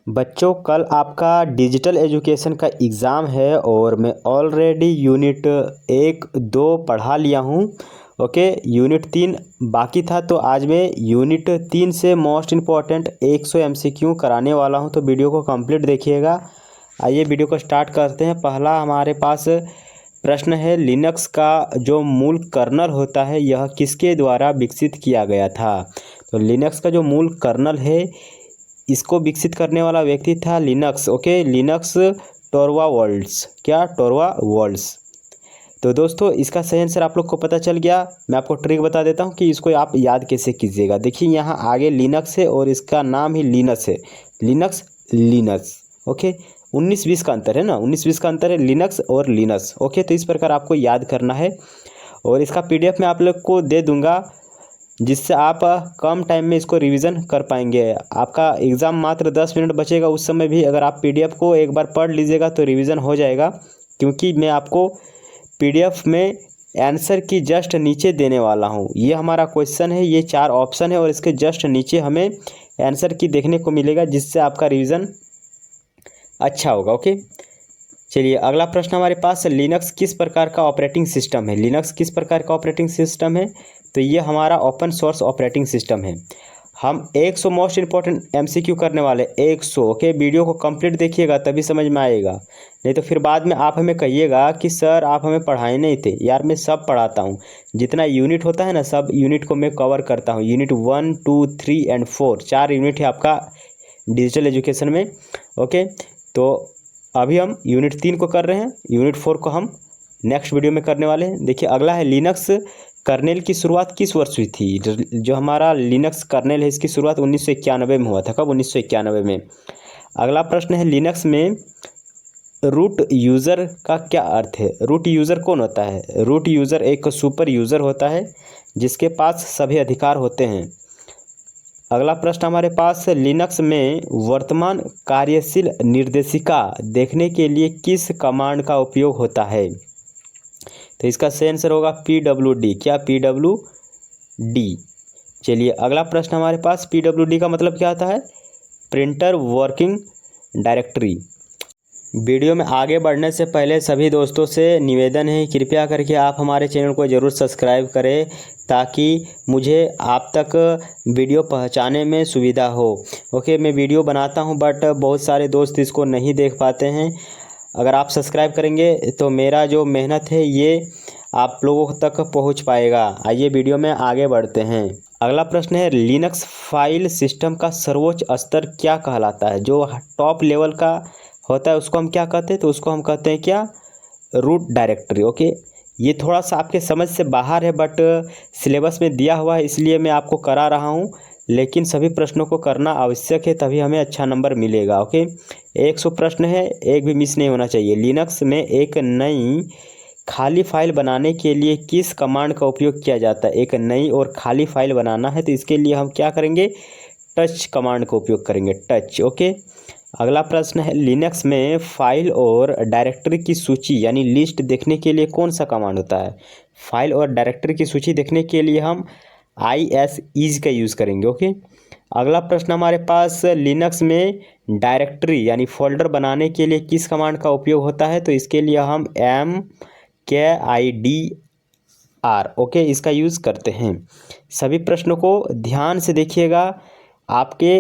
बच्चों, कल आपका डिजिटल एजुकेशन का एग्ज़ाम है और मैं ऑलरेडी यूनिट 1-2 पढ़ा लिया हूँ। ओके, यूनिट 3 बाकी था, तो आज मैं यूनिट 3 से मोस्ट इम्पॉर्टेंट 100 एमसीक्यू कराने वाला हूँ, तो वीडियो को कंप्लीट देखिएगा। आइए वीडियो को स्टार्ट करते हैं। पहला हमारे पास प्रश्न है, लिनक्स का जो मूल कर्नल होता है यह किसके द्वारा विकसित किया गया था। तो लिनक्स का जो मूल कर्नल है इसको विकसित करने वाला व्यक्ति था लिनक्स। Okay, Linux Torvalds. क्या? टोरवाल्ड्स। तो दोस्तों, इसका सही आंसर आप लोग को पता चल गया। मैं आपको ट्रिक बता देता हूँ कि इसको आप याद कैसे कीजिएगा। देखिए, यहाँ आगे लिनक्स है और इसका नाम ही लिनक्स है। Linux, Linux. ओके, 19-20 का अंतर है ना, 19-20 का अंतर है लिनक्स और लिनक्स। ओके, तो इस प्रकार आपको याद करना है और इसका पीडीएफ मैं आप लोग को दे दूंगा, जिससे आप कम टाइम में इसको रिवीजन कर पाएंगे। आपका एग्ज़ाम मात्र 10 मिनट बचेगा, उस समय भी अगर आप पीडीएफ को एक बार पढ़ लीजिएगा तो रिवीजन हो जाएगा, क्योंकि मैं आपको पीडीएफ में आंसर की जस्ट नीचे देने वाला हूँ। ये हमारा क्वेश्चन है, ये 4 ऑप्शन है और इसके जस्ट नीचे हमें आंसर की देखने को मिलेगा, जिससे आपका रिवीजन अच्छा होगा। ओके, चलिए अगला प्रश्न हमारे पास, लिनक्स किस प्रकार का ऑपरेटिंग सिस्टम है। लिनक्स किस प्रकार का ऑपरेटिंग सिस्टम है? तो ये हमारा ओपन सोर्स ऑपरेटिंग सिस्टम है। हम 100 मोस्ट इंपॉर्टेंट एमसीक्यू करने वाले 100। ओके, वीडियो को कंप्लीट देखिएगा तभी समझ में आएगा, नहीं तो फिर बाद में आप हमें कहिएगा कि सर आप हमें पढ़ाए नहीं थे। यार, मैं सब पढ़ाता हूँ, जितना यूनिट होता है ना सब यूनिट को मैं कवर करता हूँ। यूनिट 1, 2, 3 एंड 4 4 यूनिट है आपका डिजिटल एजुकेशन में। ओके, तो अभी हम यूनिट 3 को कर रहे हैं, यूनिट 4 को हम नेक्स्ट वीडियो में करने वाले हैं। देखिए अगला है, लिनक्स कर्नेल की शुरुआत किस वर्ष हुई थी। जो हमारा लिनक्स कर्नेल है इसकी शुरुआत 1991 में हुआ था। कब? 1991 में। अगला प्रश्न है, लिनक्स में रूट यूज़र का क्या अर्थ है। रूट यूज़र कौन होता है? रूट यूज़र एक सुपर यूज़र होता है जिसके पास सभी अधिकार होते हैं। अगला प्रश्न हमारे पास, लिनक्स में वर्तमान कार्यशील निर्देशिका देखने के लिए किस कमांड का उपयोग होता है। तो इसका सही आंसर होगा pwd। क्या? pwd। चलिए अगला प्रश्न हमारे पास, pwd का मतलब क्या होता है? Printer working directory. वीडियो में आगे बढ़ने से पहले सभी दोस्तों से निवेदन है, कृपया करके आप हमारे चैनल को ज़रूर सब्सक्राइब करें, ताकि मुझे आप तक वीडियो पहुंचाने में सुविधा हो। ओके, मैं वीडियो बनाता हूं बट बहुत सारे दोस्त इसको नहीं देख पाते हैं। अगर आप सब्सक्राइब करेंगे तो मेरा जो मेहनत है ये आप लोगों तक पहुंच पाएगा। आइए वीडियो में आगे बढ़ते हैं। अगला प्रश्न है, लिनक्स फाइल सिस्टम का सर्वोच्च स्तर क्या कहलाता है। जो टॉप लेवल का होता है उसको हम क्या कहते हैं? तो उसको हम कहते हैं क्या? Root directory. ओके, ये थोड़ा सा आपके समझ से बाहर है बट सिलेबस में दिया हुआ है, इसलिए मैं आपको करा रहा हूँ, लेकिन सभी प्रश्नों को करना आवश्यक है, तभी हमें अच्छा नंबर मिलेगा। ओके, 100 प्रश्न है, एक भी मिस नहीं होना चाहिए। लिनक्स में एक नई खाली फाइल बनाने के लिए किस कमांड का उपयोग किया जाता है। एक नई और खाली फाइल बनाना है तो इसके लिए हम क्या करेंगे? टच कमांड का उपयोग करेंगे, टच। ओके, अगला प्रश्न है, लिनक्स में फाइल और डायरेक्टरी की सूची यानी लिस्ट देखने के लिए कौन सा कमांड होता है। फाइल और डायरेक्टरी की सूची देखने के लिए हम is का यूज़ करेंगे। ओके, अगला प्रश्न हमारे पास, लिनक्स में डायरेक्टरी यानी फोल्डर बनाने के लिए किस कमांड का उपयोग होता है। तो इसके लिए हम mkdir ओके इसका यूज़ करते हैं। सभी प्रश्नों को ध्यान से देखिएगा, आपके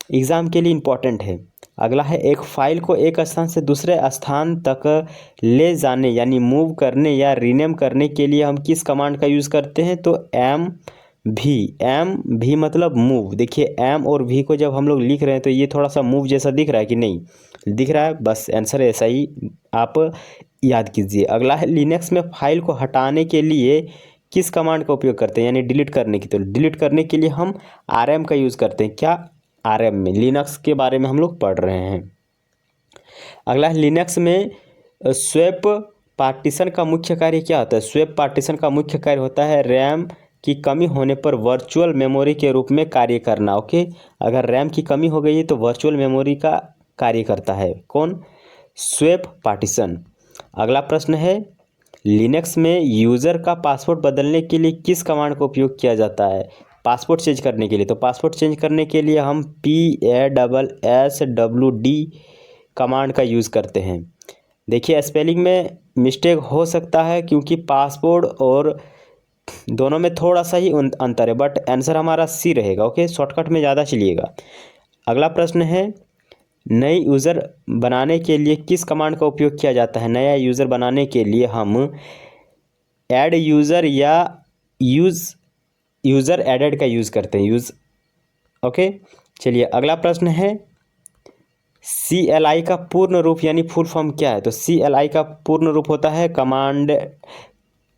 एग्ज़ाम के लिए इम्पोर्टेंट है। अगला है, एक फाइल को एक स्थान से दूसरे स्थान तक ले जाने यानी मूव करने या रीनेम करने के लिए हम किस कमांड का यूज़ करते हैं। तो mv मतलब मूव। देखिए एम और भी को जब हम लोग लिख रहे हैं तो ये थोड़ा सा मूव जैसा दिख रहा है कि नहीं दिख रहा है? बस आंसर ऐसा ही आप याद कीजिए। अगला है, लिनक्स में फाइल को हटाने के लिए किस कमांड का उपयोग करते हैं यानी डिलीट करने की। तो डिलीट करने के लिए हम rm का यूज़ करते हैं। क्या? rm में। लिनक्स के बारे में हम लोग पढ़ रहे हैं। अगला है, लिनक्स में स्वैप पार्टीशन का मुख्य कार्य क्या होता है। स्वैप पार्टीशन का मुख्य कार्य होता है रैम की कमी होने पर वर्चुअल मेमोरी के रूप में कार्य करना। ओके, अगर रैम की कमी हो गई है तो वर्चुअल मेमोरी का कार्य करता है कौन? Swap partition. अगला प्रश्न है, लिनक्स में यूज़र का पासवर्ड बदलने के लिए किस कमांड का उपयोग किया जाता है। पासपोर्ट चेंज करने के लिए। तो पासपोर्ट चेंज करने के लिए हम PASSWD कमांड का यूज़ करते हैं। देखिए स्पेलिंग में मिस्टेक हो सकता है क्योंकि पासपोर्ट और दोनों में थोड़ा सा ही अंतर है, बट आंसर हमारा सी रहेगा। ओके, शॉर्टकट में ज़्यादा चलिएगा। अगला प्रश्न है, नई यूज़र बनाने के लिए किस कमांड का उपयोग किया जाता है? नया यूज़र बनाने के लिए हम ऐड यूज़र या यूज़र एडेड का यूज़ करते हैं, ओके। चलिए अगला प्रश्न है, CLI का पूर्ण रूप यानी फुल फॉर्म क्या है? तो CLI का पूर्ण रूप होता है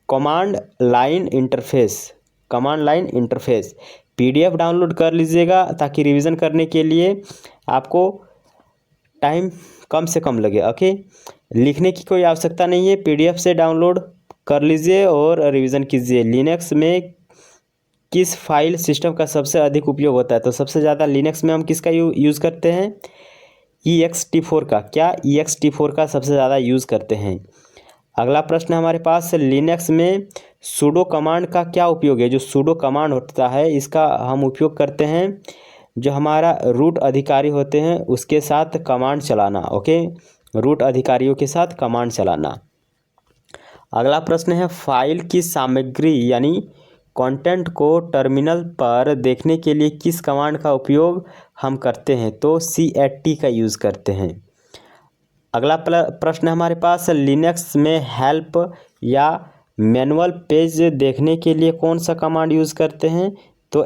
command line interface. PDF download कर लीजिएगा ताकि रिवीजन करने के लिए आपको टाइम कम से कम लगे। ओके, लिखने की कोई आवश्यकता नहीं है, PDF से डाउनलोड कर लीजिए और रिवीजन कीजिए। लिनक्स में किस फाइल सिस्टम का सबसे अधिक उपयोग होता है? तो सबसे ज़्यादा लिनक्स में हम किसका यूज़ करते हैं? ext4 का। क्या ext4 का सबसे ज़्यादा यूज़ करते हैं। अगला प्रश्न हमारे पास, लिनक्स में सूडो कमांड का क्या उपयोग है? जो सूडो कमांड होता है इसका हम उपयोग करते हैं जो हमारा रूट अधिकारी होते हैं उसके साथ कमांड चलाना। ओके, रूट अधिकारियों के साथ कमांड चलाना। अगला प्रश्न है, फाइल की सामग्री यानी कंटेंट को टर्मिनल पर देखने के लिए किस कमांड का उपयोग हम करते हैं? तो CAT का यूज़ करते हैं। अगला प्रश्न हमारे पास, लिनक्स में हेल्प या मैनुअल पेज देखने के लिए कौन सा कमांड यूज़ करते हैं? तो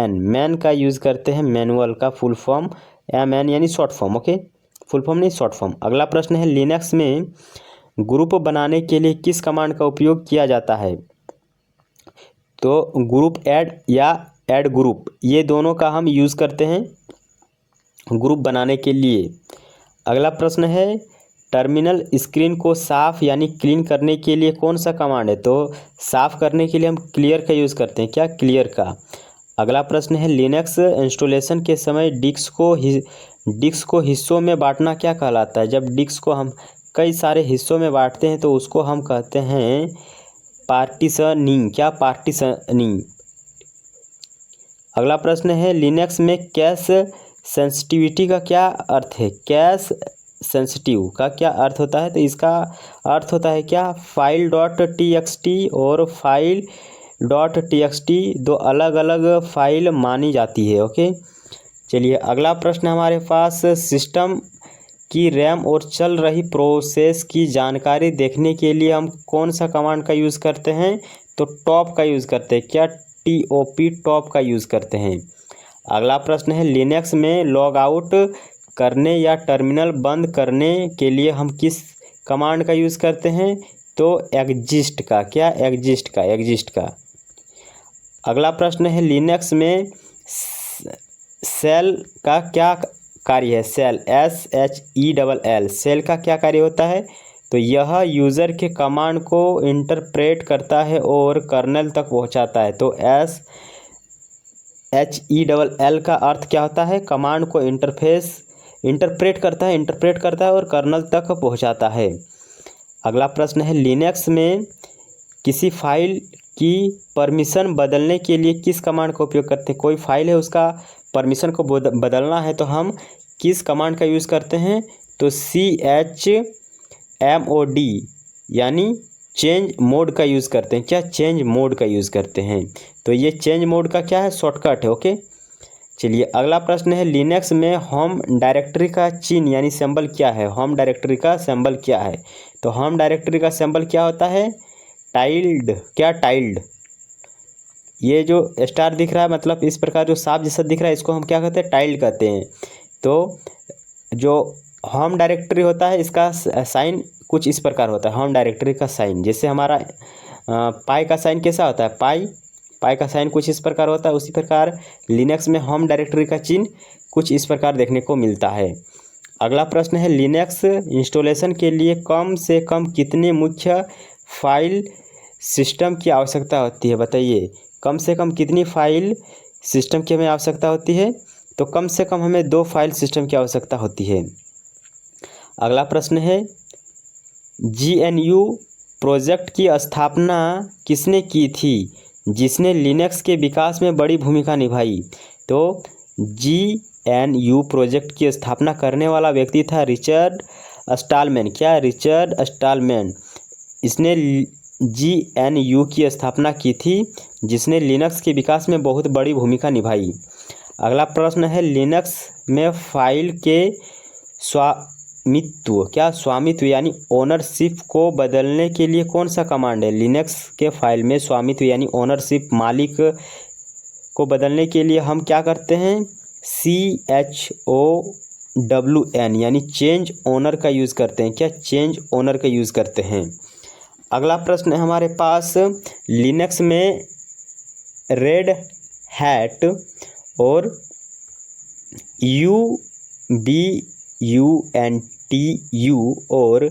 मैन का यूज़ करते हैं। मैनुअल का फुल फॉर्म MN यानी short form. Okay, full form नहीं, शॉर्ट फॉर्म। अगला प्रश्न है, लिनक्स में ग्रुप बनाने के लिए किस कमांड का उपयोग किया जाता है? तो ग्रुप ऐड या ऐड ग्रुप, ये दोनों का हम यूज़ करते हैं ग्रुप बनाने के लिए। अगला प्रश्न है, टर्मिनल स्क्रीन को साफ यानी क्लीन करने के लिए कौन सा कमांड है? तो साफ करने के लिए हम क्लियर का यूज़ करते हैं। क्या? क्लियर का। अगला प्रश्न है, लिनक्स इंस्टॉलेशन के समय डिस्क को हिस्सों में बांटना क्या कहलाता है? जब डिस्क को हम कई सारे हिस्सों में बांटते हैं तो उसको हम कहते हैं पार्टीशनिंग। क्या? पार्टीशनिंग। अगला प्रश्न है, लिनक्स में कैश सेंसिटिविटी का क्या अर्थ है? कैश सेंसिटिव का क्या अर्थ होता है? तो इसका अर्थ होता है क्या? file.txt और file.txt दो अलग अलग फाइल मानी जाती है। ओके, चलिए अगला प्रश्न हमारे पास, सिस्टम की रैम और चल रही प्रोसेस की जानकारी देखने के लिए हम कौन सा कमांड का यूज़ करते हैं? तो टॉप का यूज़ करते हैं। क्या? टॉप का यूज़ करते हैं। अगला प्रश्न है, लिनक्स में लॉग आउट करने या टर्मिनल बंद करने के लिए हम किस कमांड का यूज़ करते हैं? तो एग्जिस्ट का। क्या? एग्जिस्ट का। अगला प्रश्न है, लिनक्स में सेल का क्या कार्य है? सेल SHELL, सेल का क्या कार्य होता है? तो यह यूज़र के कमांड को इंटरप्रेट करता है और कर्नेल तक पहुंचाता है। तो SHELL का अर्थ क्या होता है? कमांड को इंटरप्रेट करता है और कर्नेल तक पहुंचाता है। अगला प्रश्न है, लिनक्स में किसी फाइल की परमिशन बदलने के लिए किस कमांड का उपयोग करते हैं? कोई फाइल है उसका परमिशन को बदलना है तो हम किस कमांड का यूज़ करते हैं? तो CHMOD यानी चेंज मोड का यूज़ करते हैं। क्या? चेंज मोड का यूज़ करते हैं। तो ये चेंज मोड का क्या है? शॉर्टकट है। ओके, चलिए अगला प्रश्न है, लिनक्स में होम डायरेक्टरी का चिन्ह यानी सिंबल क्या है? होम डायरेक्टरी का सिंबल क्या है? तो होम डायरेक्टरी का सिंबल क्या होता है? टाइल्ड। क्या? टाइल्ड। ये जो स्टार दिख रहा है, मतलब इस प्रकार जो सांप जैसा दिख रहा है, इसको हम क्या कहते हैं? टाइल्ड कहते हैं। तो जो होम डायरेक्टरी होता है इसका साइन कुछ इस प्रकार होता है। होम डायरेक्टरी का साइन, जैसे हमारा पाई का साइन कैसा होता है? पाई का साइन कुछ इस प्रकार होता है, उसी प्रकार लिनक्स में होम डायरेक्टरी का चिन्ह कुछ इस प्रकार देखने को मिलता है। अगला प्रश्न है, लिनक्स इंस्टॉलेशन के लिए कम से कम कितने मुख्य फाइल सिस्टम की आवश्यकता होती है? बताइए, कम से कम कितनी फाइल सिस्टम की हमें आवश्यकता होती है? तो कम से कम हमें 2 फाइल सिस्टम की आवश्यकता होती है। अगला प्रश्न है, GNU प्रोजेक्ट की स्थापना किसने की थी? जिसने लिनक्स के विकास में बड़ी भूमिका निभाई। तो GNU प्रोजेक्ट की स्थापना करने वाला व्यक्ति था रिचर्ड स्टालमैन। क्या? रिचर्ड स्टालमैन। इसने GNU की स्थापना की थी, जिसने लिनक्स के विकास में बहुत बड़ी भूमिका निभाई। अगला प्रश्न है, लिनक्स में फाइल के स्वामित्व, क्या स्वामित्व यानी ओनरशिप को बदलने के लिए कौन सा कमांड है? लिनक्स के फाइल में स्वामित्व यानी ओनरशिप, मालिक को बदलने के लिए हम क्या करते हैं? CHOWN यानी चेंज ओनर का यूज़ करते हैं। क्या? चेंज ओनर का यूज़ करते हैं। अगला प्रश्न है हमारे पास, लिनक्स में रेड हैट और UBUNTU और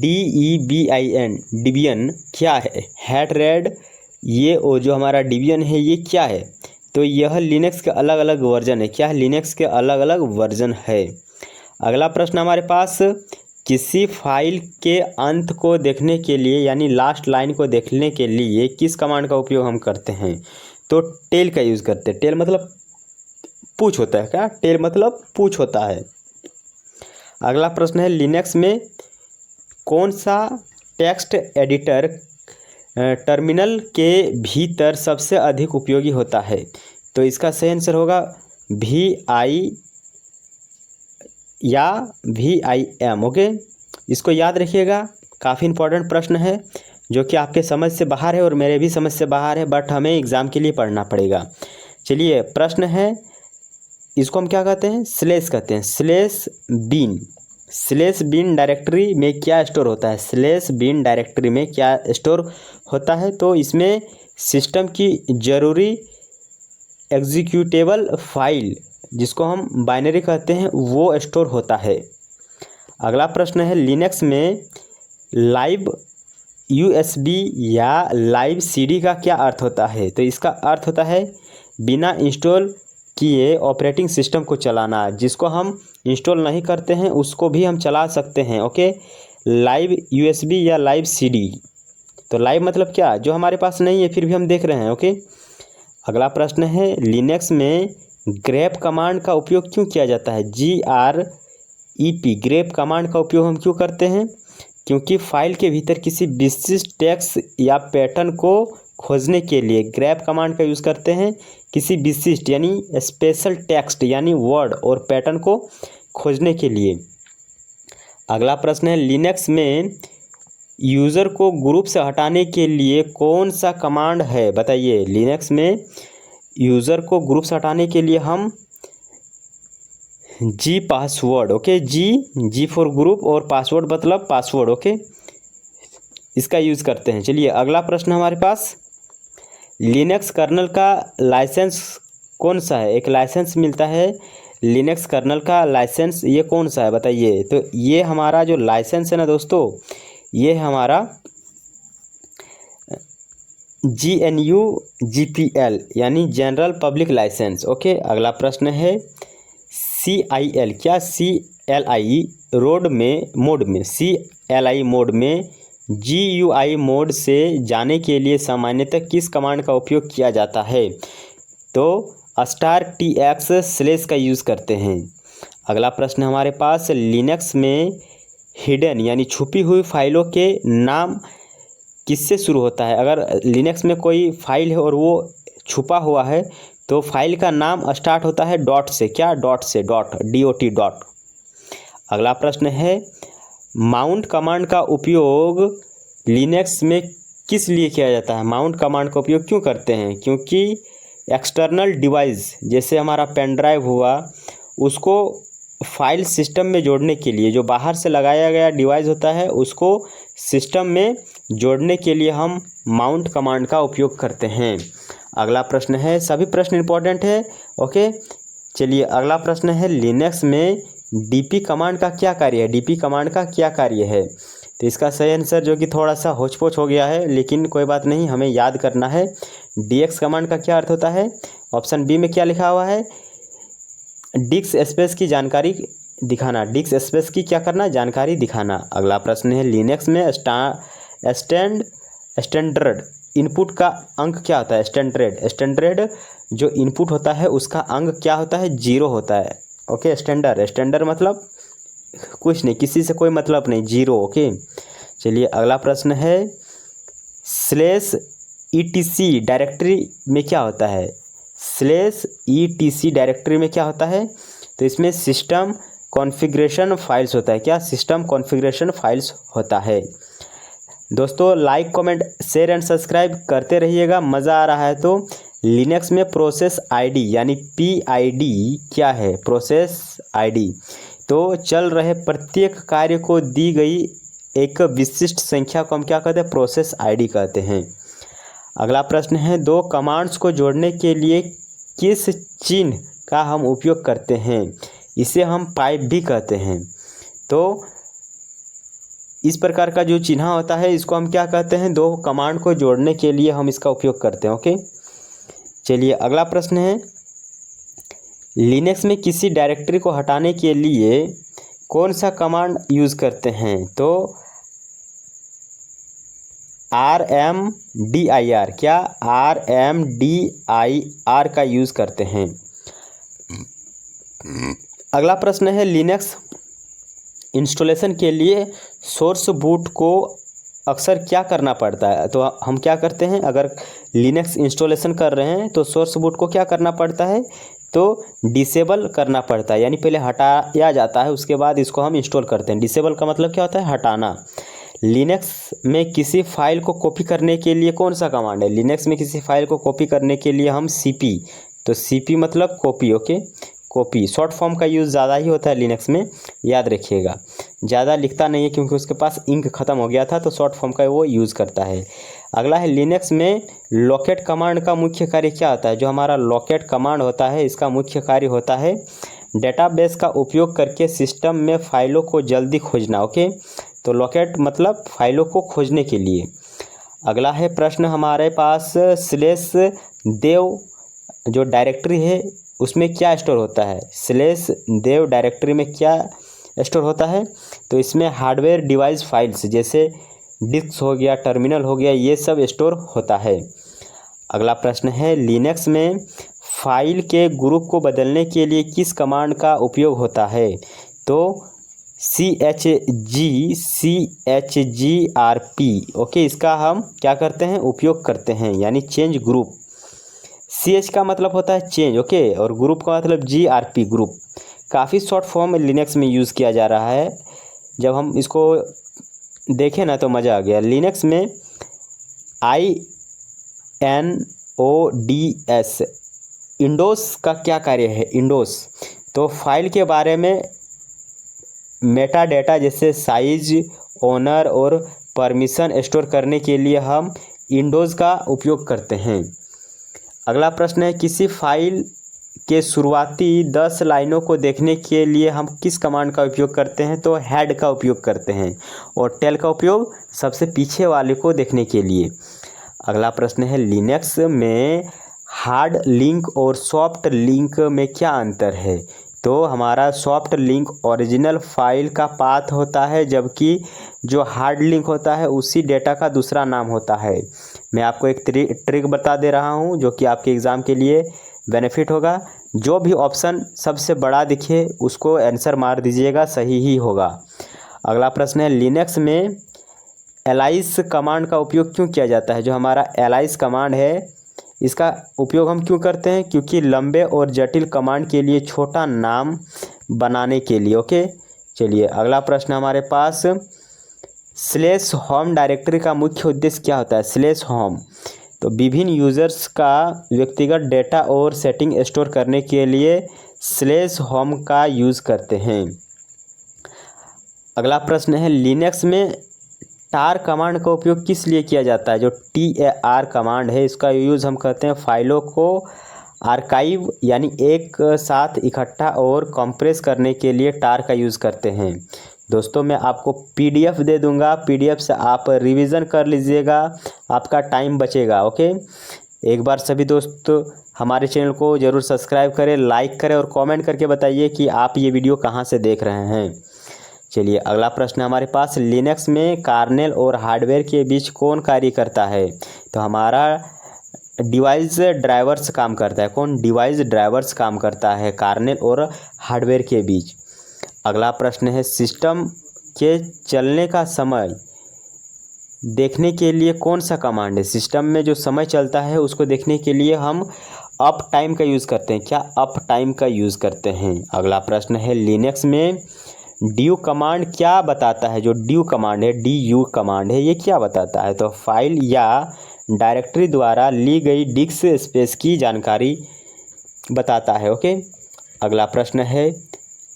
DEBIN क्या है? हैट, रेड, ये और जो हमारा डिबियन है ये क्या है? तो यह लिनक्स के अलग अलग वर्जन है। क्या है? लिनक्स के अलग अलग वर्जन है। अगला प्रश्न हमारे पास, किसी फाइल के अंत को देखने के लिए यानी लास्ट लाइन को देखने के लिए किस कमांड का उपयोग हम करते हैं? तो टेल का यूज़ करते हैं। टेल मतलब पूछ होता है। क्या? टेल मतलब पूछ होता है। अगला प्रश्न है, लिनक्स में कौन सा टेक्स्ट एडिटर टर्मिनल के भीतर सबसे अधिक उपयोगी होता है? तो इसका सही आंसर होगा VI या VIM। ओके, इसको याद रखिएगा, काफ़ी इंपॉर्टेंट प्रश्न है जो कि आपके समझ से बाहर है और मेरे भी समझ से बाहर है, बट हमें एग्ज़ाम के लिए पढ़ना पड़ेगा। चलिए, प्रश्न है, इसको हम क्या कहते हैं? स्लैश कहते हैं। Slash bin. Slash bin directory में क्या स्टोर होता है? स्लैश बिन डायरेक्टरी में क्या स्टोर होता है? तो इसमें सिस्टम की ज़रूरी एग्जीक्यूटेबल फाइल, जिसको हम बाइनरी कहते हैं, वो स्टोर होता है। अगला प्रश्न है, लिनक्स में लाइव USB या लाइव CD का क्या अर्थ होता है? तो इसका अर्थ होता है बिना इंस्टॉल किए ऑपरेटिंग सिस्टम को चलाना। जिसको हम इंस्टॉल नहीं करते हैं उसको भी हम चला सकते हैं। ओके, लाइव USB या लाइव CD। तो लाइव मतलब क्या? जो हमारे पास नहीं है फिर भी हम देख रहे हैं। ओके, अगला प्रश्न है, लिनक्स में ग्रेप कमांड का उपयोग क्यों किया जाता है? GREP, ग्रेप कमांड का उपयोग हम क्यों करते हैं? क्योंकि फाइल के भीतर किसी विशिष्ट टेक्स्ट या पैटर्न को खोजने के लिए ग्रेप कमांड का यूज़ करते हैं। किसी विशिष्ट यानी स्पेशल टेक्स्ट यानी वर्ड और पैटर्न को खोजने के लिए। अगला प्रश्न है, लिनक्स में यूज़र को ग्रुप से हटाने के लिए कौन सा कमांड है? बताइए। लिनक्स में यूज़र को ग्रुप से हटाने के लिए हम G password, okay, G for group और पासवर्ड मतलब पासवर्ड, ओके, इसका यूज़ करते हैं। चलिए, अगला प्रश्न हमारे पास, लिनक्स कर्नल का लाइसेंस कौन सा है? एक लाइसेंस मिलता है लिनक्स कर्नल का लाइसेंस, ये कौन सा है? बताइए। तो ये हमारा जो लाइसेंस है ना दोस्तों, ये हमारा GNU GPL यानी जनरल पब्लिक लाइसेंस। ओके, अगला प्रश्न है, CLI, क्या CLI मोड में CLI मोड में GUI मोड से जाने के लिए सामान्यतः किस कमांड का उपयोग किया जाता है? तो *TX/ का यूज़ करते हैं। अगला प्रश्न हमारे पास, लिनक्स में हिडन यानी छुपी हुई फाइलों के नाम किससे शुरू होता है? अगर लिनक्स में कोई फाइल है और वो छुपा हुआ है तो फाइल का नाम स्टार्ट होता है डॉट से। क्या? डॉट से, DOT डॉट। अगला प्रश्न है, माउंट कमांड का उपयोग लिनक्स में किस लिए किया जाता है? माउंट कमांड का उपयोग क्यों करते हैं? क्योंकि एक्सटर्नल डिवाइस जैसे हमारा पेन ड्राइव हुआ, उसको फाइल सिस्टम में जोड़ने के लिए, जो बाहर से लगाया गया डिवाइस होता है उसको सिस्टम में जोड़ने के लिए हम माउंट कमांड का उपयोग करते हैं। अगला प्रश्न है, सभी प्रश्न इंपॉर्टेंट है। ओके, चलिए, अगला प्रश्न है, लिनक्स में DP कमांड का क्या कार्य है? DP कमांड का क्या कार्य है? तो इसका सही आंसर, जो कि थोड़ा सा होच-पोच हो गया है लेकिन कोई बात नहीं, हमें याद करना है। DX कमांड का क्या अर्थ होता है? ऑप्शन बी में क्या लिखा हुआ है? डिस्क स्पेस की जानकारी दिखाना। डिस्क स्पेस की क्या करना? जानकारी दिखाना। अगला प्रश्न है, लिनक्स में स्टैंडर्ड इनपुट का अंक क्या होता है? स्टैंडर्ड जो इनपुट होता है उसका अंक क्या होता है? 0 होता है। ओके, स्टैंडर्ड मतलब कुछ नहीं, किसी से कोई मतलब नहीं, 0। ओके, चलिए अगला प्रश्न है, /etc डायरेक्टरी में क्या होता है? /etc डायरेक्टरी में क्या होता है? तो इसमें सिस्टम कॉन्फ़िगरेशन फाइल्स होता है। क्या? सिस्टम कॉन्फ़िगरेशन फाइल्स होता है। दोस्तों like comment share and subscribe करते रहिएगा, मज़ा आ रहा है तो। लिनक्स में प्रोसेस आईडी यानी PID क्या है? प्रोसेस आईडी तो चल रहे प्रत्येक कार्य को दी गई एक विशिष्ट संख्या को हम क्या कहते हैं? प्रोसेस आईडी कहते हैं। अगला प्रश्न है, दो कमांड्स को जोड़ने के लिए किस चिन्ह का हम उपयोग करते हैं? इसे हम पाइप भी कहते हैं। तो इस प्रकार का जो चिन्ह होता है इसको हम क्या कहते हैं? दो कमांड को जोड़ने के लिए हम इसका उपयोग करते हैं। ओके, चलिए अगला प्रश्न है, लिनक्स में किसी डायरेक्टरी को हटाने के लिए कौन सा कमांड यूज़ करते हैं? तो RMDIR, क्या? RMDIR का यूज़ करते हैं। अगला प्रश्न है, लिनक्स इंस्टॉलेशन के लिए सोर्स बूट को अक्सर क्या करना पड़ता है? तो हम क्या करते हैं, अगर लिनक्स इंस्टॉलेशन कर रहे हैं तो सोर्स बूट को क्या करना पड़ता है? तो डिसेबल करना पड़ता है, यानी पहले हटाया जाता है, उसके बाद इसको हम इंस्टॉल करते हैं। डिसेबल का मतलब क्या होता है? हटाना। लिनक्स में किसी फाइल को कॉपी करने के लिए कौन सा कमांड है? लिनक्स में किसी फाइल को कॉपी करने के लिए हम CP, तो CP मतलब copy. Okay, copy short form का यूज़ ज़्यादा ही होता है लिनक्स में, याद रखिएगा। ज़्यादा लिखता नहीं है क्योंकि उसके पास इंक ख़त्म हो गया था, तो शॉर्ट फॉर्म का वो यूज़ करता है। अगला है, लिनक्स में लोकेट कमांड का मुख्य कार्य क्या होता है? जो हमारा लोकेट कमांड होता है इसका मुख्य कार्य होता है डेटाबेस का उपयोग करके सिस्टम में फाइलों को जल्दी खोजना। ओके, तो लोकेट मतलब फाइलों को खोजने के लिए। अगला है प्रश्न हमारे पास, /dev जो डायरेक्टरी है उसमें क्या स्टोर होता है? /dev डायरेक्टरी में क्या स्टोर होता है? तो इसमें हार्डवेयर डिवाइस फाइल्स जैसे डिस्क हो गया, टर्मिनल हो गया, ये सब स्टोर होता है। अगला प्रश्न है, लिनक्स में फाइल के ग्रुप को बदलने के लिए किस कमांड का उपयोग होता है? तो CHGRP। ओके, इसका हम क्या करते हैं? उपयोग करते हैं, यानी चेंज ग्रुप। CH का मतलब होता है चेंज, ओके, और ग्रुप का मतलब GRP ग्रुप। काफ़ी शॉर्ट फॉर्म लिनक्स में यूज़ किया जा रहा है। जब हम इसको देखें ना तो मज़ा आ गया। लिनक्स में INODS इंडोस का क्या कार्य है? इंडोस तो फाइल के बारे में मेटा डेटा जैसे साइज, ओनर और परमिशन स्टोर करने के लिए हम इंडोज का उपयोग करते हैं। अगला प्रश्न है, किसी फाइल के शुरुआती 10 लाइनों को देखने के लिए हम किस कमांड का उपयोग करते हैं? तो हेड का उपयोग करते हैं, और टेल का उपयोग सबसे पीछे वाले को देखने के लिए। अगला प्रश्न है, लिनक्स में हार्ड लिंक और सॉफ्ट लिंक में क्या अंतर है? तो हमारा सॉफ्ट लिंक ओरिजिनल फाइल का पाथ होता है, जबकि जो हार्ड लिंक होता है उसी डेटा का दूसरा नाम होता है। मैं आपको एक ट्रिक बता दे रहा हूं जो कि आपके एग्ज़ाम के लिए बेनिफिट होगा। जो भी ऑप्शन सबसे बड़ा दिखे उसको आंसर मार दीजिएगा, सही ही होगा। अगला प्रश्न है, लिनक्स में एलाइस कमांड का उपयोग क्यों किया जाता है? जो हमारा एलाइस कमांड है इसका उपयोग हम क्यों करते हैं? क्योंकि लंबे और जटिल कमांड के लिए छोटा नाम बनाने के लिए। ओके, चलिए अगला प्रश्न हमारे पास, /home डायरेक्टरी का मुख्य उद्देश्य क्या होता है? /home तो विभिन्न यूज़र्स का व्यक्तिगत डेटा और सेटिंग स्टोर करने के लिए /home का यूज़ करते हैं। अगला प्रश्न है, लिनक्स में tar कमांड का उपयोग किस लिए किया जाता है? जो TAR कमांड है इसका यूज़ हम करते हैं फाइलों को आर्काइव यानी एक साथ इकट्ठा और कंप्रेस करने के लिए tar का यूज़ करते हैं। दोस्तों मैं आपको PDF दे दूंगा, PDF से आप रिवीजन कर लीजिएगा, आपका टाइम बचेगा। ओके, एक बार सभी दोस्त हमारे चैनल को ज़रूर सब्सक्राइब करें, लाइक करें और कमेंट करके बताइए कि आप ये वीडियो कहाँ से देख रहे हैं। चलिए अगला प्रश्न हमारे पास, लिनक्स में कर्नेल और हार्डवेयर के बीच कौन कार्य करता है? तो हमारा डिवाइस ड्राइवर्स काम करता है। कौन? डिवाइस ड्राइवर्स काम करता है कर्नेल और हार्डवेयर के बीच। अगला प्रश्न है, सिस्टम के चलने का समय देखने के लिए कौन सा कमांड है? सिस्टम में जो समय चलता है उसको देखने के लिए हम अप टाइम का यूज़ करते हैं। क्या? अप टाइम का यूज़ करते हैं। अगला प्रश्न है, लिनक्स में डू कमांड क्या बताता है? जो डू कमांड है, DU कमांड है, ये क्या बताता है? तो फाइल या डायरेक्टरी द्वारा ली गई डिस्क स्पेस की जानकारी बताता है। ओके। अगला प्रश्न है,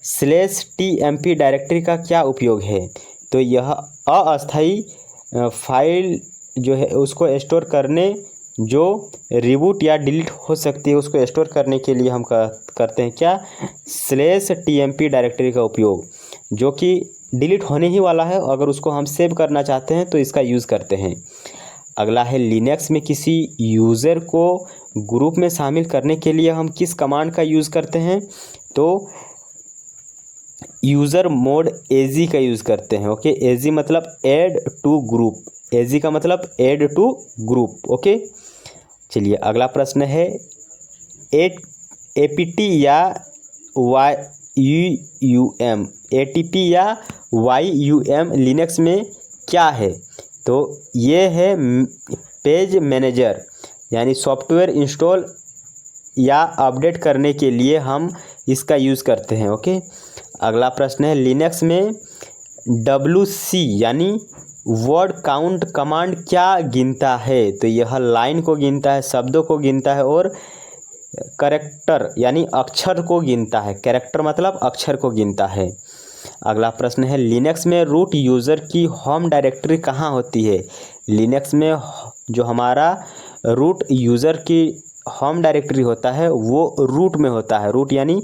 /tmp डायरेक्टरी का क्या उपयोग है? तो यह अस्थायी फाइल जो है उसको स्टोर करने, जो रिबूट या डिलीट हो सकती है उसको स्टोर करने के लिए हम करते हैं क्या? /tmp डायरेक्टरी का उपयोग, जो कि डिलीट होने ही वाला है, अगर उसको हम सेव करना चाहते हैं तो इसका यूज़ करते हैं। अगला है, लिनक्स में किसी यूज़र को ग्रुप में शामिल करने के लिए हम किस कमांड का यूज़ करते हैं? तो यूज़र मोड AG का यूज़ करते हैं। ओके। AG मतलब ऐड टू ग्रुप। AG का मतलब ऐड टू ग्रुप। ओके। चलिए अगला प्रश्न है, APT या YUM, ATP या YUM लिनक्स में क्या है? तो ये है पेज मैनेजर, यानी सॉफ्टवेयर इंस्टॉल या अपडेट करने के लिए हम इसका यूज़ करते हैं। ओके। अगला प्रश्न है, लिनक्स में WC यानी वर्ड काउंट कमांड क्या गिनता है? तो यह लाइन को गिनता है, शब्दों को गिनता है और कैरेक्टर यानी अक्षर को गिनता है। कैरेक्टर मतलब अक्षर को गिनता है। अगला प्रश्न है, लिनक्स में रूट यूज़र की होम डायरेक्टरी कहाँ होती है? लिनक्स में जो हमारा रूट यूज़र की होम डायरेक्टरी होता है वो रूट में होता है। रूट यानी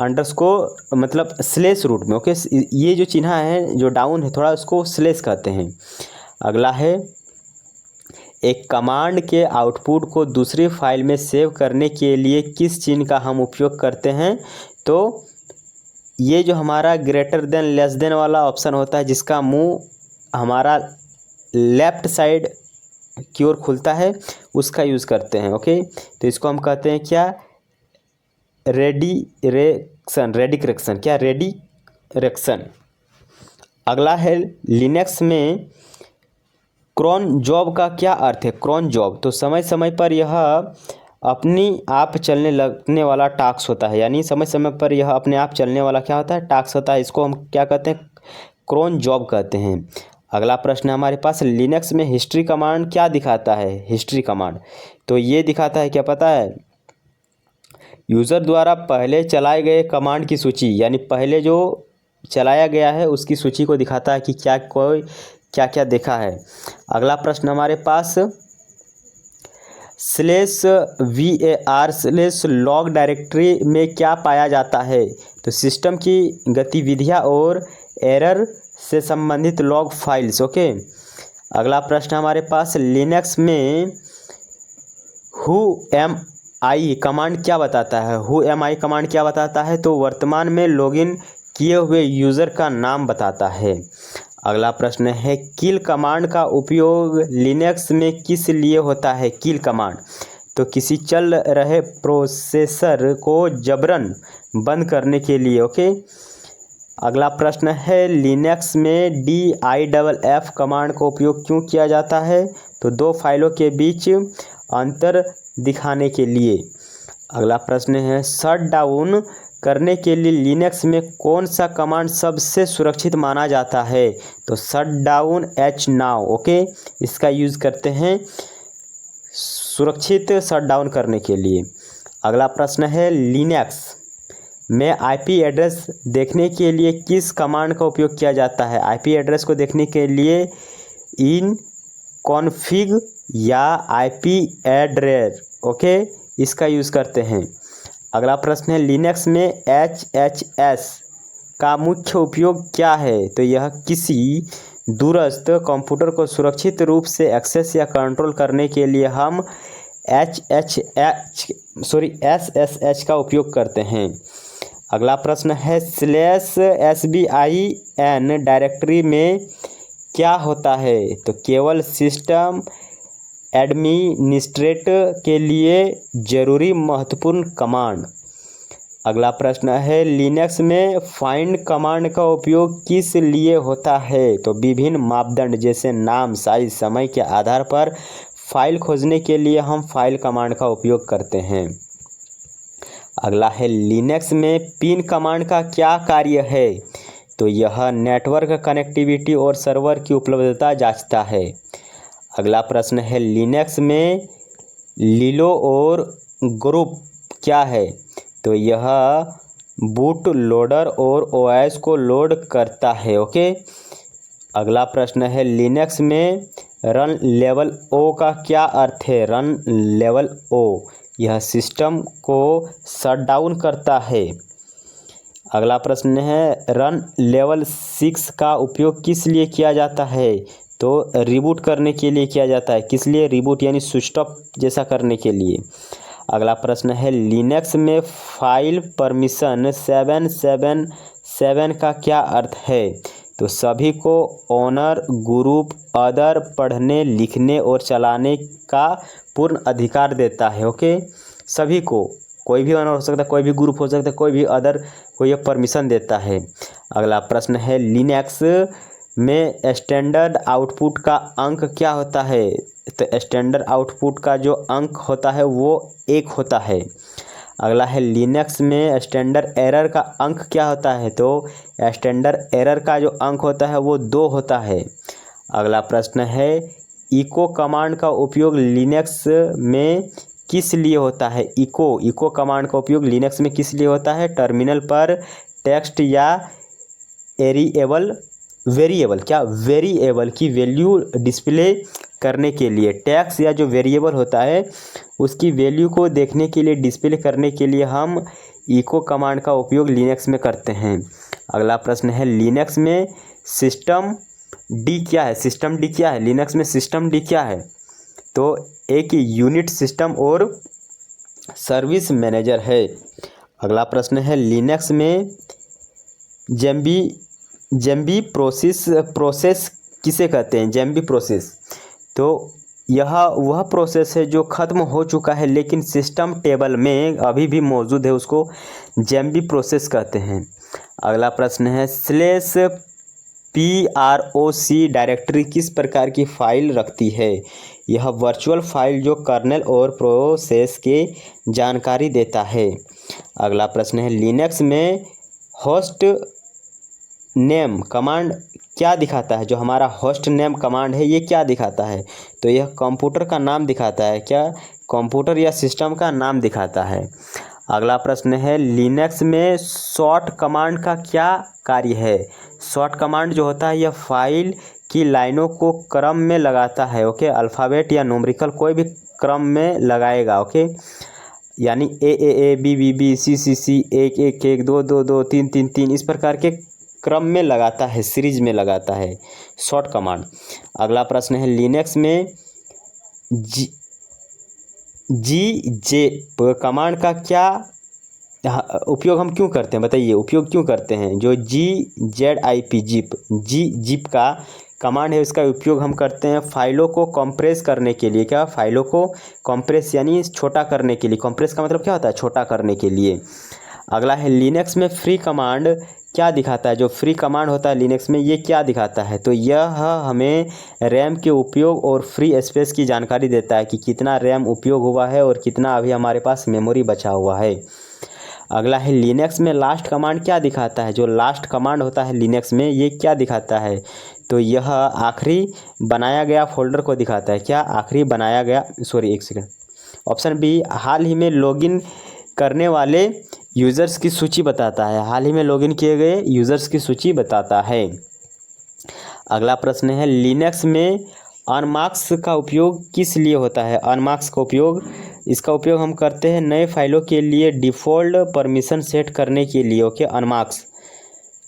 अंडरस्कोर मतलब स्लेश रूट में। ओके। ये जो चिन्ह है जो डाउन है थोड़ा, उसको स्लेश कहते हैं। अगला है, एक कमांड के आउटपुट को दूसरी फाइल में सेव करने के लिए किस चिन्ह का हम उपयोग करते हैं? तो ये जो हमारा ग्रेटर देन लेस देन वाला ऑप्शन होता है, जिसका मुंह हमारा लेफ्ट साइड की ओर खुलता है, उसका यूज़ करते हैं। ओके। तो इसको हम कहते हैं क्या? रेडिक्रेक्शन। क्या? रेडिक्रेक्शन। अगला है, लिनक्स में क्रॉन जॉब का क्या अर्थ है? क्रॉन जॉब तो समय समय पर यह अपनी आप चलने लगने वाला टास्क होता है, यानी समय समय पर यह अपने आप चलने वाला क्या होता है? टास्क होता है। इसको हम क्या कहते हैं? क्रॉन जॉब कहते हैं। अगला प्रश्न है हमारे पास, लिनक्स में हिस्ट्री कमांड क्या दिखाता है? हिस्ट्री कमांड तो ये दिखाता है, क्या पता है? यूज़र द्वारा पहले चलाए गए कमांड की सूची, यानी पहले जो चलाया गया है उसकी सूची को दिखाता है कि क्या क्या देखा है। अगला प्रश्न हमारे पास, /var/log डायरेक्टरी में क्या पाया जाता है? तो सिस्टम की गतिविधियां और एरर से संबंधित लॉग फाइल्स। ओके। अगला प्रश्न हमारे पास, लिनक्स में whoami कमांड क्या बताता है? whoami कमांड क्या बताता है? तो वर्तमान में लॉगिन किए हुए यूज़र का नाम बताता है। अगला प्रश्न है, किल कमांड का उपयोग लिनक्स में किस लिए होता है? किल कमांड तो किसी चल रहे प्रोसेसर को जबरन बंद करने के लिए। ओके। अगला प्रश्न है, लिनक्स में diff कमांड का उपयोग क्यों किया जाता है? तो दो फाइलों के बीच अंतर दिखाने के लिए। अगला प्रश्न है, शट डाउन करने के लिए लिनक्स में कौन सा कमांड सबसे सुरक्षित माना जाता है? तो शट डाउन hnow। ओके। इसका यूज़ करते हैं सुरक्षित शट डाउन करने के लिए। अगला प्रश्न है, लिनक्स में IP एड्रेस देखने के लिए किस कमांड का उपयोग किया जाता है? IP एड्रेस को देखने के लिए इनकॉन्फिग या IPAddr। ओके। इसका यूज़ करते हैं। अगला प्रश्न है, लिनक्स में HHS का मुख्य उपयोग क्या है? तो यह किसी दूरस्थ कंप्यूटर को सुरक्षित रूप से एक्सेस या कंट्रोल करने के लिए हम SSH का उपयोग करते हैं। अगला प्रश्न है /SBIN डायरेक्टरी में क्या होता है? तो केवल सिस्टम एडमिनिस्ट्रेट के लिए जरूरी महत्वपूर्ण कमांड। अगला प्रश्न है लिनक्स में फाइंड कमांड का उपयोग किस लिए होता है? तो विभिन्न मापदंड जैसे नाम, साइज, समय के आधार पर फाइल खोजने के लिए हम फाइल कमांड का उपयोग करते हैं। अगला है लिनक्स में पिन कमांड का क्या कार्य है? तो यह नेटवर्क कनेक्टिविटी और सर्वर की उपलब्धता जांचता है। अगला प्रश्न है लिनक्स में लिलो और ग्रुप क्या है? तो यह बूट लोडर और ओएस को लोड करता है। ओके। अगला प्रश्न है लिनक्स में रन लेवल ओ का क्या अर्थ है? रन लेवल ओ यह सिस्टम को शट डाउन करता है। अगला प्रश्न है रन लेवल 6 का उपयोग किस लिए किया जाता है? तो रिबूट करने के लिए किया जाता है। किस लिए? रिबूट यानी स्विच ऑफ जैसा करने के लिए। अगला प्रश्न है लिनक्स में फाइल परमिशन 777 का क्या अर्थ है? तो सभी को ओनर, ग्रुप, अदर पढ़ने, लिखने और चलाने का पूर्ण अधिकार देता है। ओके। सभी को, कोई भी ओनर हो सकता है, कोई भी ग्रुप हो सकता है, कोई भी अदर को यह परमिशन देता है। अगला प्रश्न है लिनक्स में स्टैंडर्ड आउटपुट का अंक क्या होता है? तो स्टैंडर्ड आउटपुट का जो अंक होता है वो 1 होता है। अगला है लिनक्स में स्टैंडर्ड एरर का अंक क्या होता है? तो स्टैंडर्ड एरर का जो अंक होता है वो 2 होता है। अगला प्रश्न है इको कमांड का उपयोग लिनक्स में किस लिए होता है? इको कमांड का उपयोग लिनक्स में किस लिए होता है? टर्मिनल पर टेक्स्ट या वेरिएबल की वैल्यू डिस्प्ले करने के लिए। टेक्स्ट या जो वेरिएबल होता है उसकी वैल्यू को देखने के लिए, डिस्प्ले करने के लिए हम इको कमांड का उपयोग लिनक्स में करते हैं। अगला प्रश्न है लिनक्स में सिस्टम डी क्या है? सिस्टम डी क्या है? लिनक्स में सिस्टम डी क्या है? तो एक यूनिट सिस्टम और सर्विस मैनेजर है। अगला प्रश्न है लिनक्स में जेम्बी प्रोसेस किसे कहते हैं? जेम्बी प्रोसेस तो यह वह प्रोसेस है जो ख़त्म हो चुका है लेकिन सिस्टम टेबल में अभी भी मौजूद है, उसको जेम्बी प्रोसेस कहते हैं। अगला प्रश्न है /proc डायरेक्टरी किस प्रकार की फाइल रखती है? यह वर्चुअल फाइल जो कर्नेल और प्रोसेस के जानकारी देता है। अगला प्रश्न है लिनक्स में होस्ट नेम कमांड क्या दिखाता है? जो हमारा होस्ट नेम कमांड है ये क्या दिखाता है? तो यह कंप्यूटर का नाम दिखाता है। क्या? कंप्यूटर या सिस्टम का नाम दिखाता है। अगला प्रश्न है लिनक्स में सॉर्ट कमांड का क्या कार्य है? सॉर्ट कमांड जो होता है यह फाइल की लाइनों को क्रम में लगाता है। ओके। अल्फ़ाबेट या न्यूमेरिकल कोई भी क्रम में लगाएगा। ओके। यानी A B B B C C C 1 1 1 2 2 2 3 3 3 इस प्रकार के क्रम में लगाता है, सीरीज में लगाता है शॉर्ट कमांड। अगला प्रश्न है लिनक्स में GJ कमांड का क्या उपयोग हम क्यों करते हैं? बताइए, उपयोग क्यों करते हैं? जो GZIP का कमांड है उसका उपयोग हम करते हैं फाइलों को कंप्रेस करने के लिए। क्या? फाइलों को कंप्रेस यानी छोटा करने के लिए। कंप्रेस का मतलब क्या होता है? छोटा करने के लिए। अगला है लिनक्स में फ्री कमांड क्या दिखाता है? जो फ्री कमांड होता है लिनक्स में ये क्या दिखाता है? तो यह हमें रैम के उपयोग और फ्री स्पेस की जानकारी देता है कि कितना रैम उपयोग हुआ है और कितना अभी हमारे पास मेमोरी बचा हुआ है। अगला है लिनक्स में लास्ट कमांड क्या दिखाता है? जो लास्ट कमांड होता है लिनक्स में ये क्या दिखाता है? तो यह आखिरी बनाया गया फोल्डर को दिखाता है। क्या? आखिरी बनाया गया, एक सेकंड। ऑप्शन बी हाल ही में लॉगिन करने वाले यूज़र्स की सूची बताता है। हाल ही में लॉगिन किए गए यूज़र्स की सूची बताता है। अगला प्रश्न है लिनक्स में अनमार्क्स का उपयोग किस लिए होता है? अनमार्क्स का उपयोग, इसका उपयोग हम करते हैं नए फाइलों के लिए डिफ़ॉल्ट परमिशन सेट करने के लिए। ओके। अनमार्क्स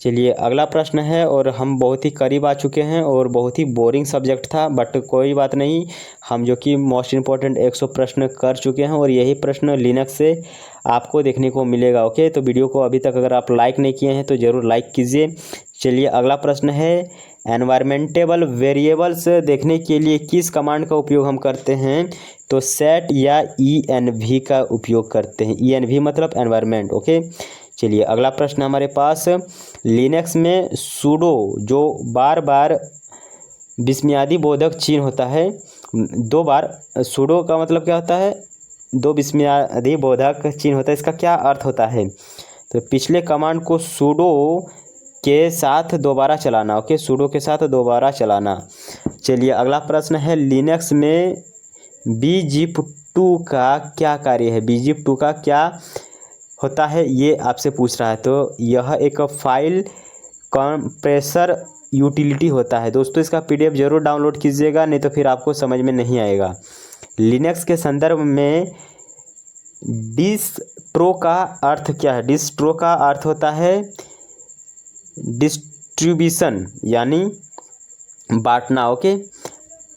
चलिए अगला प्रश्न है, और हम बहुत ही करीब आ चुके हैं और बहुत ही बोरिंग सब्जेक्ट था, बट कोई बात नहीं, हम जो कि मोस्ट इम्पॉर्टेंट 100 प्रश्न कर चुके हैं और यही प्रश्न लिनक्स से आपको देखने को मिलेगा। ओके, तो वीडियो को अभी तक अगर आप लाइक नहीं किए हैं तो ज़रूर लाइक कीजिए। चलिए अगला प्रश्न है, एनवायरमेंटेबल वेरिएबल्स देखने के लिए किस कमांड का उपयोग हम करते हैं? तो सेट या env का उपयोग करते हैं। env मतलब एनवायरमेंट। ओके, चलिए अगला प्रश्न हमारे पास, लिनक्स में सूडो जो बार बार विस्मयादि बोधक चिन्ह होता है, 2 बार सूडो का मतलब क्या होता है? 2 विस्मयादि बोधक चिन्ह होता है, इसका क्या अर्थ होता है? तो पिछले कमांड को सूडो के साथ दोबारा चलाना। ओके, सूडो के साथ दोबारा चलाना। चलिए अगला प्रश्न है, लिनक्स में bzip2 का क्या कार्य है? bzip2 का क्या होता है ये आपसे पूछ रहा है। तो यह एक फाइल कंप्रेसर यूटिलिटी होता है। दोस्तों इसका पीडीएफ जरूर डाउनलोड कीजिएगा, नहीं तो फिर आपको समझ में नहीं आएगा। लिनक्स के संदर्भ में डिस्ट्रो का अर्थ क्या है? डिस्ट्रो का अर्थ होता है डिस्ट्रीब्यूशन, यानी बांटना। ओके,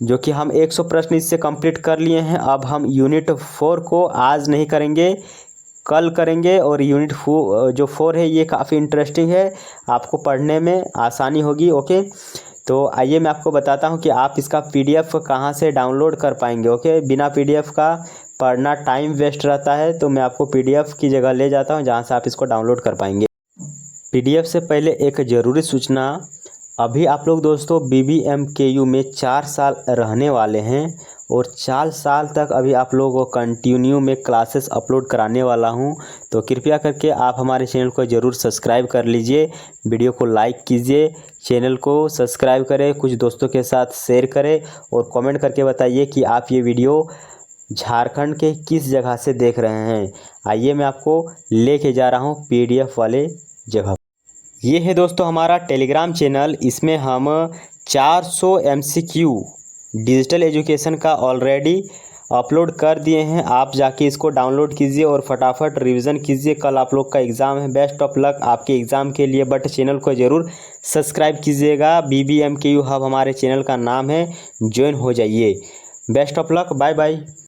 जो कि हम 100 प्रश्न इससे कंप्लीट कर लिए हैं। अब हम यूनिट 4 को आज नहीं करेंगे, कल करेंगे। और यूनिट जो 4 है ये काफ़ी इंटरेस्टिंग है, आपको पढ़ने में आसानी होगी। ओके, तो आइए मैं आपको बताता हूँ कि आप इसका पीडीएफ कहाँ से डाउनलोड कर पाएंगे। ओके, बिना पीडीएफ का पढ़ना टाइम वेस्ट रहता है, तो मैं आपको पीडीएफ की जगह ले जाता हूँ जहाँ से आप इसको डाउनलोड कर पाएंगे। पीडीएफ से पहले एक ज़रूरी सूचना, अभी आप लोग दोस्तों BBMKU में 4 साल रहने वाले हैं और 4 साल तक अभी आप लोगों को कंटिन्यू में क्लासेस अपलोड कराने वाला हूं। तो कृपया करके आप हमारे चैनल को ज़रूर सब्सक्राइब कर लीजिए, वीडियो को लाइक कीजिए, चैनल को सब्सक्राइब करें, कुछ दोस्तों के साथ शेयर करें और कमेंट करके बताइए कि आप ये वीडियो झारखंड के किस जगह से देख रहे हैं। आइए मैं आपको लेके जा रहा हूँ PDF वाले जगह। ये है दोस्तों हमारा टेलीग्राम चैनल, इसमें हम 400 MCQ डिजिटल एजुकेशन का ऑलरेडी अपलोड कर दिए हैं। आप जाके इसको डाउनलोड कीजिए और फटाफट रिवीजन कीजिए, कल आप लोग का एग्ज़ाम है। बेस्ट ऑफ लक आपके एग्ज़ाम के लिए, बट चैनल को ज़रूर सब्सक्राइब कीजिएगा। BBMKU हब हमारे चैनल का नाम है, ज्वाइन हो जाइए। Best of luck, bye bye.